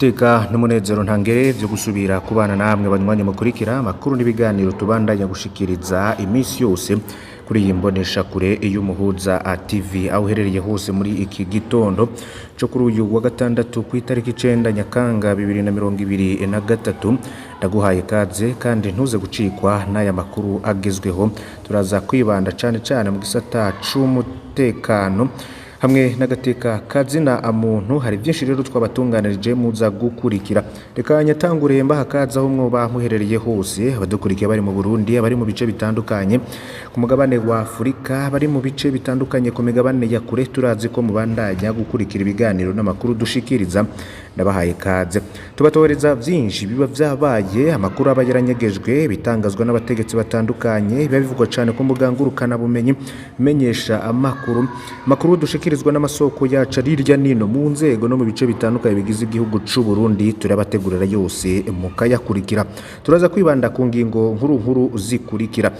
Teka n'umunezero ntangere byo gusubira kubana namwe banywanyi mukurikira amakuru n'ibiganiro tubandanya gushikiriza iminsi yose kuri iyi mbonesha kure y'umuhuza TV aho uherereye hose muri iki gitondo cyo kuri uyu wa gatandatu ku itariki 9 Nyakanga 2023 ndaguhaye kaze kandi ntuze gucikwa n'aya makuru agezweho. Turaza kwibanda cyane mu gisata c'umutekano hamwe n'agateka kazina amuntu. Hari byinshi rero twabatunganirije muza gukurikira. Reka nyatangure mbaha kaza aho mwoba muherereye hose, abadukurikiye bari mu Burundi, abari mu bice bitandukanye ku mugabane wa Afrika, bari mu bice bitandukanye ku migabane ya kure. Turazi ko mubandanya gukurikira ibiganiro n'amakuru dushikiriza, ndabahaye kaze. Tubatohereza byinshi biba byabaye, amakuru aba yaranyegejwe, bitangazwa n'abategetsi batandukanye, biba bivugwa cyane ku mbuga ngurukana bumenyi, menyesha amakuru dushikirizwa n'amasoko yacu arirya nino mu nzego no mu bice bitandukanye bigize igihugu c'u Burundi. Turabategurira yose mukayakurikira. Turaza kwibanda ku ngingo nkuru zikurikira.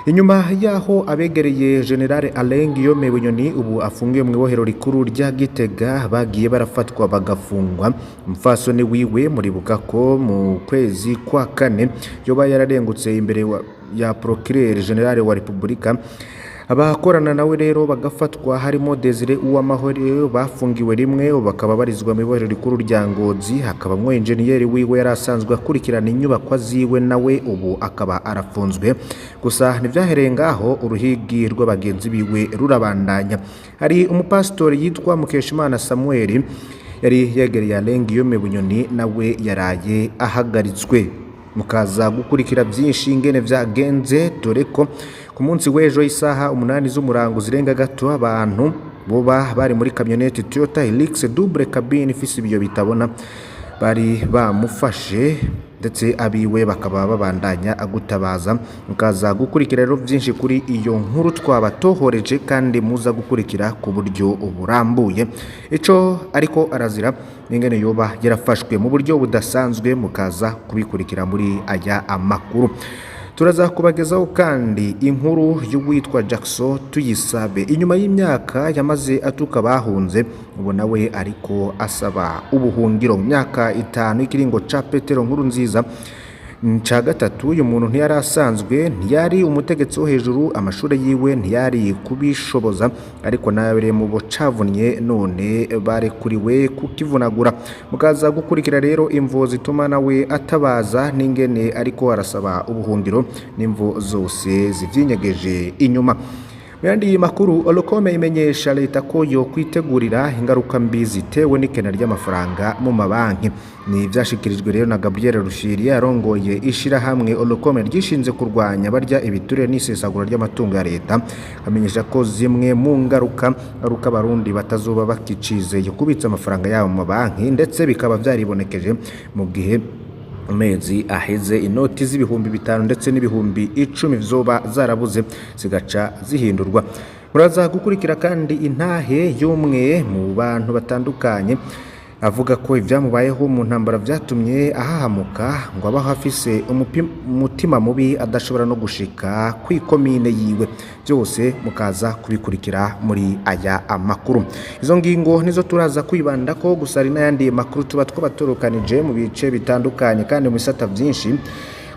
Inyuma yaho abegereye General Alain Guillaume Bunyoni ubu afungiye mu ibohero rikuru rya Gitega bagiye barafatwa bagafungwa, umfasoni wiwe muribuka ko mu kwezi kwa kane yoba yararengutse imbere ya Procureur General wa Republika. Abakorana nawe rero bagafatwa harimo Desire Uwamahoro bafungiwe rimwe, bakaba barizwa mu ibohero rikuru rya Ngozi. Hakabamwo engineer wiwe yarasanzwe akurikirana inyubako ziwe, nawe ubu akaba arafunzwe. Gusa nivyahereye ngaho, uruhigi rw'abagenzi biwe rurabandanya. Hari umupastori yitwa Mukeshimana Samuel yari yegereye Alain Guillaume Bunyoni, nawe yaraye ahagaritswe. Mukaza gukurikira byinshi ingene vyagenze, dore ko ku munsi w'ejo isaha 8 z'umurango zirenga gato abantu boba bari muri kamyoneti Toyota Hilux double cabine ifise ibiyo bitabona bari bamufashe, ndetse abiwe bakaba babandanya agutabaza. Mukaza gukurikira rero byinshi kuri iyo nkuru twabatohoreje, kandi muza gukurikira ku buryo burambuye. Ico ariko arazira n'ingene yoba yarafashwe mu buryo budasanzwe, mukaza kubikurikira muri aya amakuru. Turaza kubagezaho kandi inkuru y'uwitwa Jackson Tuyisabe. Inyuma y'imyaka yamaze atuka bahunze, ubu nawe ariko asaba ubuhungiro. Mu myaka 5 ikiringo ca Petero Nkurunziza ca gatatu, uyu muntu ntiyari asanzwe, ntiyari umutegetsi wo hejuru, amashuri yiwe ntiyari kubishoboza, ariko nawe mu bo cavunnye none barekuriwe kukivunagura. Mukaza gukurikira rero imvo zituma nawe atabaza n'ingene ariko arasaba ubuhungiro, n'imvo zose zivyinyegeje inyuma. Muyandi makuru, Olokome imenyesha leta ko yo kwitegurira ingaruka mbi zitewe n'ikena ry'amafaranga mu mabanki. Ni vyashikirijwe rero na Gabriel Rushiri yarongoye ishirahamwe Olokome ryishinze kurwanya barya ibiture n'isesagura ry'amatungo ya leta. Amenyesha ko zimwe mu ngaruka abarundi batazoba bakicizeye kubitsa amafaranga yabo mu mabanki, ndetse bikaba vyaribonekeje mu gihe amezi aheze inoti z'ibihumbi 5 ndetse n'ibihumbi 10 vyoba zarabuze zigaca zihindurwa. Muraza gukurikira kandi intahe y'umwe mu bantu batandukanye avuga ko ivyamubayeho mu ntambara vyatumye ahahamuka, ngo abaho afise umutima mubi adashobora no gushika kwikomine yiwe. Byose mukaza kubikurikira muri aya amakuru. Izo ngingo nizo turaza kwibanda ko, gusa ari n'ayandi makuru tuba twabatorukanije mu bice bitandukanye kandi mu bisata byinshi.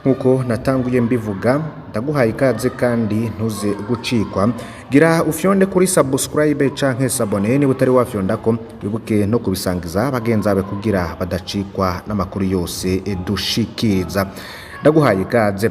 Nkuko natanguye mbivuga, ndaguhaye ikaze kandi ntuze gucikwa. Gira ufyonde kuri subscribe canke s'abone ni butari wafyonda ko, wibuke no kubisangiza bagenzabe kugira badacikwa n'amakuru yose dushikiriza. Ndaguhaye ikaze.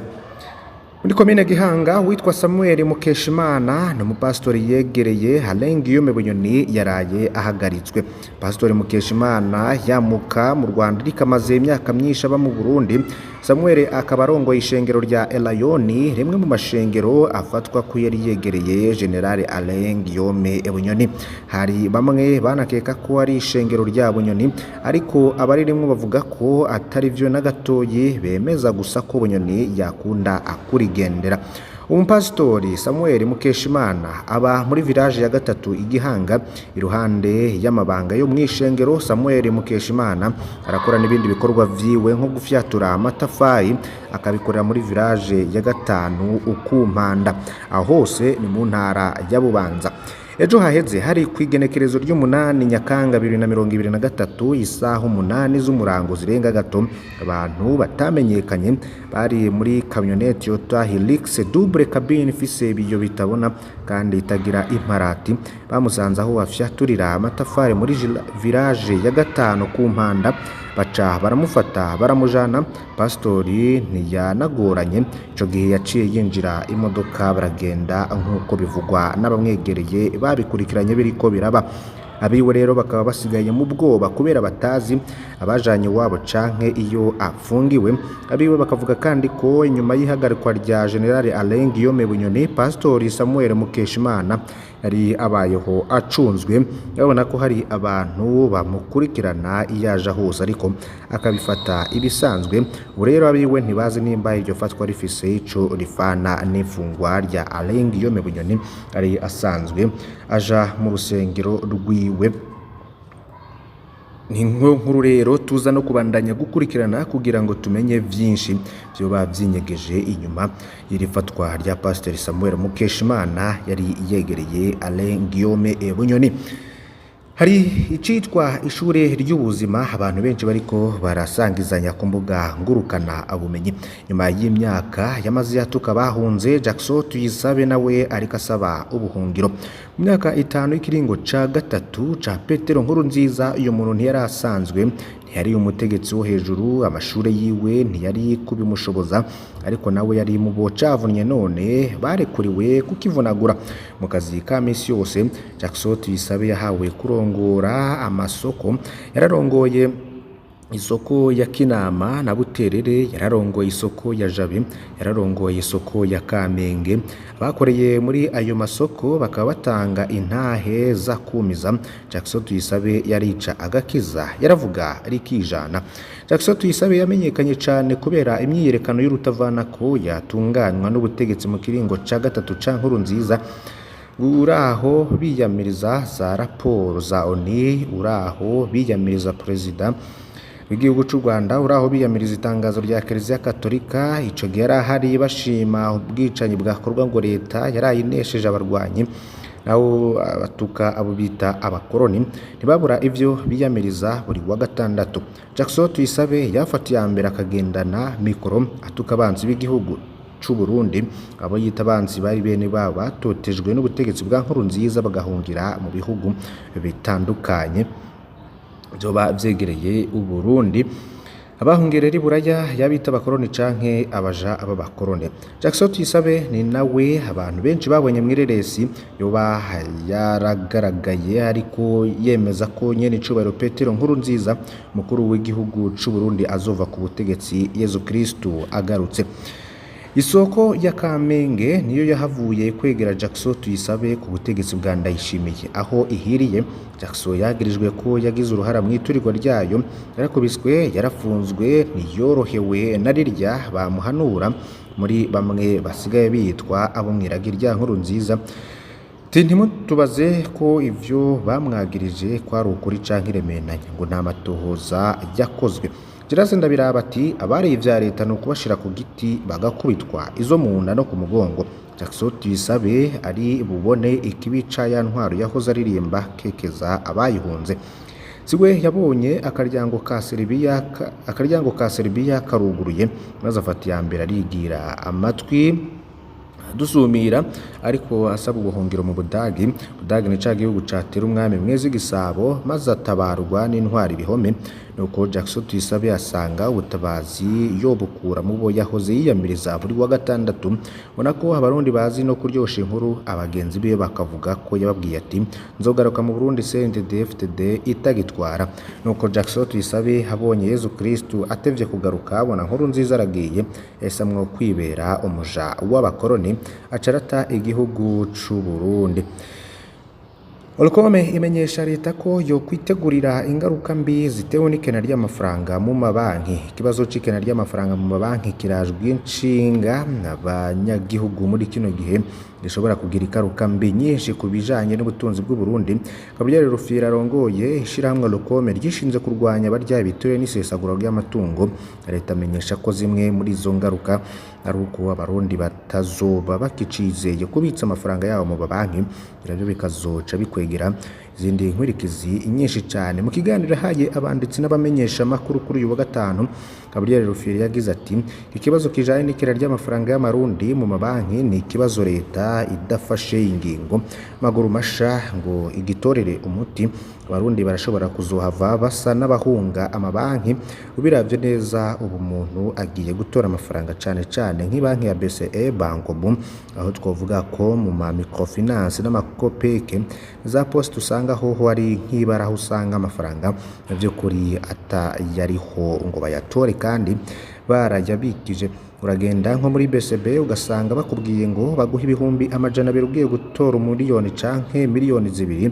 Muri komine Gihanga, witwa Samuel Mukeshimana ni umupastori yegereye Alain Guillaume Bunyoni yaraye ahagaritswe. Pastori Mukeshimana yamuka mu Rwanda rikamaze imyaka myinshi aba mu Burundi. Samuel akaba arongoye ishengero rya Elayoni, rimwe mu mashengero afatwa ko yari yegereye General Alain Guillaume Bunyoni. Hari bamwe banakeka ko ari ishengero rya Bunyoni, ariko abari rimwe bavuga ko atari vyo na gatoyi, bemeza gusa ko Bunyoni yakunda akurigendera. Umupastori Samuel Mukeshimana aba muri village ya gatatu Igihanga, iruhande y'amabanga yo mwishengero. Samuel Mukeshimana arakora n'ibindi bikorwa vyiwe nko gufyatura amatafari, akabikorera muri village ya gatanu Ukumpanda, aho hose ni mu ntara ya Bubanza. ejo haheze hari kwigenekerezo ry'umunani Nyakanga 2023 isaha 8 z'umurango zirenga gato abantu batamenyekanye bari muri kamyonete Toyota Hilux double cabine ifise ibiyo bitabona kandi itagira imparati bamusanze aho afyaturira amatafari muri village ya gatano ku mpanda baca baramufata baramujana pastori ntiyanagoranye ico gihe yaciye yinjira imodoka baragenda nkuko bivugwa n'abamwegereye babikurikiranye biriko biraba abiwe rero bakaba basigaye mu bwoba kubera batazi abajanye wabo canke iyo afungiwe abiwe bakavuga kandi ko inyuma y'ihagarikwa rya General Alain Guillaume Bunyoni Pastori Samuel Mukeshimana yari abayeho acunzwe babona ko hari abantu bamukurikirana iyaje hose ariko akabifata ibisanzwe rero abiwe ntibazi nimba iryo fatwa rifise ico rifana n'ifungwa rya Alain Guillaume Bunyoni ari asanzwe aja mu rusengero rwiwe ni nkuru rero tuza no kubandanya gukurikirana kugira ngo tumenye vyinshi byoba byinyegeje inyuma y'irifatwa rya Pastor Samuel Mukeshimana yari yegereye Alain Guillaume Bunyoni. Hari icitwa ishure ry'ubuzima abantu benshi bariko barasangizanya ku mbuga ngurukana abumenyi nyuma y'imyaka yamaze yatuka bahunze Jackson Tuyisabe nawe ariko asaba ubuhungiro mu myaka 5 ikiringo ca gatatu ca Petero Nkurunziza uyu muntu ntiyari asanzwe ntiyari umutegetsi wo hejuru amashure yiwe ntiyari kubimushoboza ariko nawe yari mu bocavunye none barekuriwe kukivunagura mu kazi ka misi yose Jackson Tuyisabe yahawe kurongora amasoko yararongoye isoko ya Kinama na Buterere yararongoye isoko ya Jabe yararongoye isoko ya Kamenge bakoreye muri ayo masoko bakaba batanga intahe za kumiza Jackson Tuyisabe yarica agakiza yaravuga rikijana Jackson Tuyisabe yamenyekanye cyane kubera imyiyerekano y'urutavanako yatunganywa n'ubutegetsi mu kiringo ca gatatu ca Nkurunziza uraho biyamiriza za raporo za ONU uraho biyamiriza president w'igihugu cy'u Rwanda uraho biyamiriza itangazo rya Kiliziya Katolika ico gihe yarahari bashima ubwicanyi bwakorwa ngo leta yarayinesheje abarwanyi naho batuka abo bita abakoroni ntibabura ivyo biyamiriza buri wa gatandatu Jackson Tuyisabe yafatiye ambere akagendana mikoro atuka abanzi b'igihugu c'u Burundi abo yita abanzi bari bene babo batotejwe n'ubutegetsi bwa Nkurunziza bagahungira mu bihugu bitandukanye byoba vyegereye u Burundi abahungerera iburaya yabita abakoroni canke abaja aba bakorone Jackson Tuyisabe ni nawe abantu benshi babonye mwireresi yoba yaragaragaye ariko yemeza ko nyene icubahiro Petero Nkurunziza mukuru w'igihugu c'u Burundi azova ku butegetsi Yezu Kristo agarutse. Isoko ya Kamenge niyo yahavuye kwegera Jackson Tuyisabe ku butegetsi bwa Ndayishimiye aho ihiriye Jackson yagirijwe ko yagize uruhara mu iturirwa ryayo yarakubiswe yarafunzwe niyorohewe narirya bamuhanura muri bamwe basigaye bitwa abo mwiragi rya Nkurunziza tubaze ko ivyo bamwagirije kwari ukuri canke iremenanya ngo nta matohoza yakozwe Jirase ndabiraba ati abari ivya leta no kubashira ku giti bagakubitwa izo munda no ku mugongo Jackson Tuyisabe ari bubone ikibica ya ntwaro yahoze aririmba kekeza abayihunze sigwe yabonye akaryango ka Serbia karuguruye maze afata ya mbere arigira amatwi dusumira ariko asaba ubuhungiro mu Budagi ni ca gihugu catera umwami mwezi gisabo maze atabarwa n'intwari bihome nuko Jackson Tuyisabe asanga ubutabazi yobukura mu bo yahoze yiyamiriza buri wa gatandatu bona ko abarundi bazi no kuryosha inkuru abagenzi be bakavuga ko yababwiye ati nzogaruka mu Burundi CNDD-FDD itagitwara nuko Jackson Tuyisabe habonye Yezu Kristo atevye kugaruka abona Nkurunziza aragiye yasamwe kwibera umuja w'abakoroni acarata igihugu c'u Burundi. Olkome imenyesha leta ko yo kwitegurira ingaruka mbi zitewe n'ikena ry'amafaranga mu mabanki. Ikibazo c'ikena ry'amafaranga mu mabanki kirajwe inshinga n'abanyagihugu muri kino gihe rishobora kugira ingaruka mbi nyinshi ku bijanye n'ubutunzi bw'u Burundi. Gabriel Rufyiri arongoye ishirahamwe Locome ryishinze kurwanya barya ibiturire n'isesagura ry'amatungo. Leta amenyesha ko zimwe muri izo ngaruka ari uko abarundi batazoba bakicizeye kubitsa amafaranga yabo mu mabanki, navyo bikazoca bikwegera izindi nkurikizi nyinshi cyane. Mu kiganiro haye abanditsi n'abamenyesha makuru kuri uyu wa gatanu, Gabriel Rufyiri yagize ati ikibazo kijanye n'ikira ry'amafaranga y'amarundi mu mabanki ni ikibazo leta idafashe ingingo maguru masha ngo igitorere umuti. Abarundi barashobora kuzohava basa n'abahunga amabanki. Ubiravye neza ubu muntu agiye gutora amafaranga cane cane nk'ibanki ya BCE Bankobu, aho twovuga ko mu ma microfinance n'amakopeke za poste usanga hoho ari nk'ibara aho usanga amafaranga by'ukuri atayariho ngo bayatore kandi barayabikije. Uragenda nko muri BCB ugasanga bakubwiye ngo baguha ibihumbi amajana 200 ugiye gutora umuliyoni canke miliyoni 2.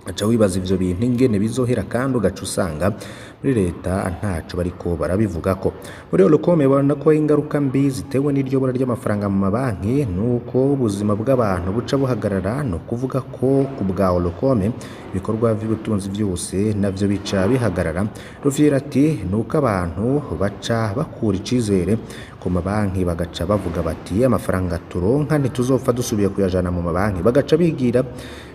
Aca wibaza ivyo bintu ingene bizohera kandi ugaca usanga muri leta ntaco bariko barabivuga ko. Muri Locome babona ko ingaruka mbi zitewe n'iryo bora ry'amafaranga mu mabanki nuko ubuzima bw'abantu buca buhagarara. No kuvuga ko ku bwa Locome ibikorwa by'ubutunzi byose navyo bica bihagarara. Rufyiri ati nuko abantu baca bakura icizere ku mabanki bagaca bavuga bati amafaranga turonka ntituzopfa dusubiye kuyajana mu mabanki, bagaca bigira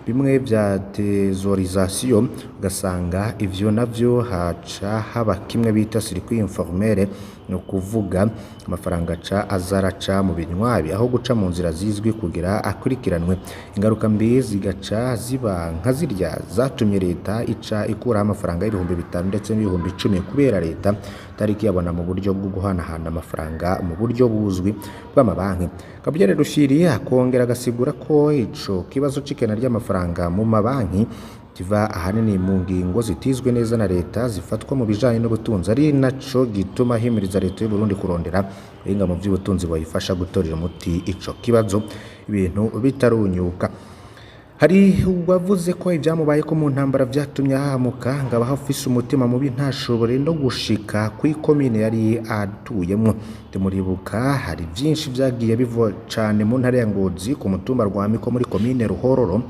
bimwe vya tesorisation. Ugasanga ivyo navyo haca haba kimwe bita circuit informel, no kuvuga amafaranga aca azaraca mu binywabi aho guca mu nzira zizwi kugira akurikiranwe. Ingaruka mbi zigaca ziba nka zirya zatumye leta ica ikura amafaranga y'ibihumbi 5 ndetse n'ibihumbi 10 kubera leta tariki yabona mu buryo bwo guhanahana amafaranga mu buryo buzwi bw'amabanki. Gabriel Rufyiri akongera agasigura ko ico kibazo c'ikena ry'amafaranga mu mabanki kiva ahanini mu ngingo zitizwe neza na leta zifatwa mu bijanye n'ubutunzi, ari naco gituma himiriza leta y'u Burundi kurondera inga mu by'ubutunzi bayifasha gutorera umuti ico kibazo ibintu bitarunyuka. Hari uwavuze ko ibyamubaye ko mu ntambara vyatumye ahamuka ngaba hafise umutima mubi ntashobore no gushika kuri komine yari atuyemwo. Muribuka hari byinshi vyagiye bivo cane mu ntara ya Ngozi ku mutumba Rwamiko muri komine Ruhororo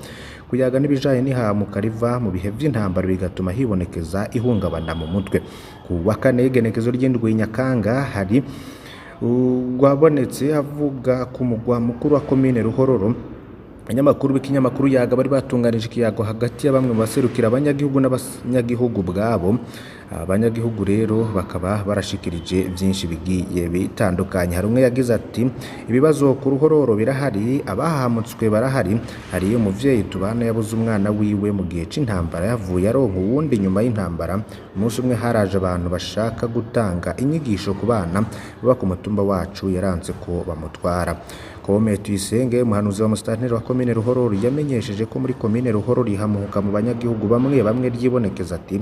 kuyaga n'ibijanye n'ihamuka riva mu bihe vy'intambara bigatuma hibonekeza ihungabana mu mutwe. Ku wa kane igenekezo ry'indwi Nyakanga hari wabonetse avuga ku mugwa mukuru wa komine Ruhororo. Abanyamakuru b'ikinyamakuru yaga bari batunganije ikiyago hagati ya bamwe mu baserukira abanyagihugu n'abanyagihugu bwabo. Abanyagihugu rero bakaba barashikirije byinshi bigiye bitandukanye. Hari umwe yagize ati ibibazo ku Ruhororo birahari, abahamutswe barahari. Hari umuvyeyi tubana yabuze umwana wiwe mu gihe c'intambara yavuye aronka uwundi nyuma y'intambara. Umunsi umwe haraje abantu bashaka gutanga inyigisho ku bana baba ku mutumba wacu, yaranze ko bamutwara. Kome Tuyisenge umuhanuzi wa musitanteri wa komine Ruhororo yamenyesheje ko muri komine Ruhororo ihamuka mu banyagihugu bamwe ryibonekeza ati